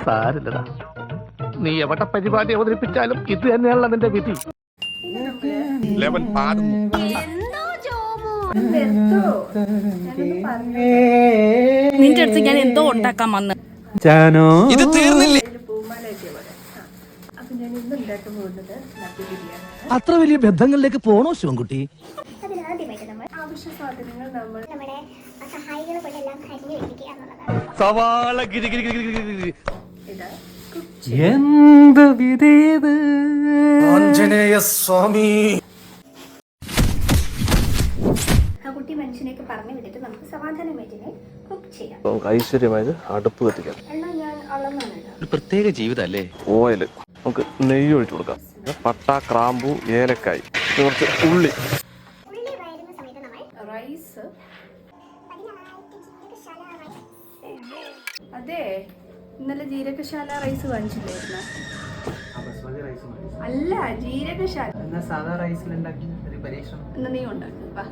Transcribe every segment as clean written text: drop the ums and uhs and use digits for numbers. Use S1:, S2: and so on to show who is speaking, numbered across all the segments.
S1: സാരില്ലടാ, നീ എവിടെ പരിപാടി അവതരിപ്പിച്ചാലും ഇത് തന്നെയാണല്ലോ നിന്റെ വിധി.
S2: നിന്റെ അടുത്ത് ഞാൻ എന്തോ ഉണ്ടാക്കാൻ വന്ന്
S3: ഇത് തീർന്നില്ലേ?
S1: അത്ര വലിയ ബന്ധങ്ങളിലേക്ക് പോണോ ശിവൻകുട്ടി? സവാള
S3: എന്ത് വിധേത് ആഞ്ജനേയ സ്വാമി.
S4: കുട്ടി മനുഷ്യനെയൊക്കെ പറഞ്ഞു വിട്ടിട്ട് നമുക്ക് സമാധാനമായിട്ട് കുക്ക് ചെയ്യാം.
S5: നമുക്ക് ഐശ്വര്യമായത് അടുപ്പ് കത്തിക്കാം.
S4: ഞാൻ അളന്നാണ്
S5: ഒരു പ്രത്യേക ജീവിതല്ലേ. ഓയില് നമുക്ക് നെയ്യ് ഒഴിച്ചു കൊടുക്കാം. പട്ട, ക്രാമ്പു, ഏലക്കായ്, കുറച്ച് ഉള്ളി.
S4: റൈസ് അതെ, ഇന്നലെ ജീരകശാല റൈസ് വാങ്ങിച്ചില്ലായിരുന്നു? അല്ല, ജീരകശാല. എന്നാ നീ ഉണ്ടാക്കുക,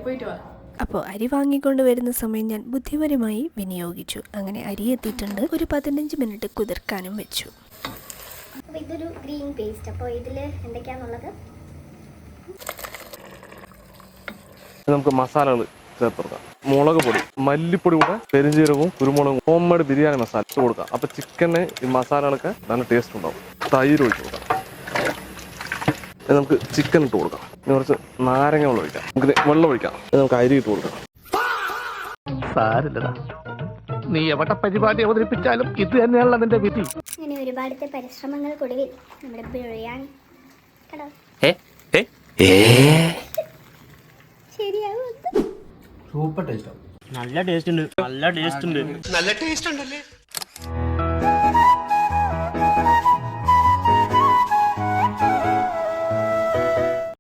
S4: പോയിട്ട് വാ.
S6: അപ്പോൾ അരി വാങ്ങിക്കൊണ്ട് വരുന്ന സമയം ഞാൻ ബുദ്ധിപരമായി വിനിയോഗിച്ചു. അങ്ങനെ അരി എത്തിയിട്ടുണ്ട്. ഒരു 15 മിനിറ്റ് കുതിർക്കാനും വെച്ചു.
S4: അപ്പോൾ ഇതൊരു ഗ്രീൻ പേസ്റ്റ്. അപ്പോൾ ഇതിൽ എന്തൊക്കെയാണുള്ളത്?
S5: നമുക്ക് മസാലകൾ ചേർത്ത് കൊടുക്കാം. മുളക് പൊടി, മല്ലിപ്പൊടി കൂടെ, പെരുംജീരകവും കുരുമുളകും, ഹോംമേഡ് ബിരിയാണി മസാല ഇട്ട് കൊടുക്കാം. അപ്പോൾ ചിക്കന് ഈ മസാലകളൊക്കെ നല്ല ടേസ്റ്റ് ഉണ്ടാവും. തൈര് ഒഴിച്ച് കൊടുക്കാം. നമുക്ക് ചിക്കൻ ഇട്ട് കൊടുക്കാം. കുറച്ച് നാരങ്ങ വെള്ളം ഒഴിക്കാം. നമുക്ക് വെള്ളം ഒഴിക്കാം. നമുക്ക് അരി ഇട്ട് കൊടുക്കാം.
S1: സാരില്ലടാ, നീ എവിടെ പരിപാടി അവതരിപ്പിച്ചാലും ഇത് തന്നെയാണല്ലോ നിന്റെ വിധി.
S4: അങ്ങനെ ഒരുപാടത്തെ പരിശ്രമങ്ങൾക്കൊടുവിൽ നമ്മുടെ ബിരിയാണി ശരിയാവും.
S3: Super taste.
S7: നല്ല ടേസ്റ്റ് ഉണ്ട്.
S3: നല്ല ടേസ്റ്റ് ഉണ്ടല്ലേ.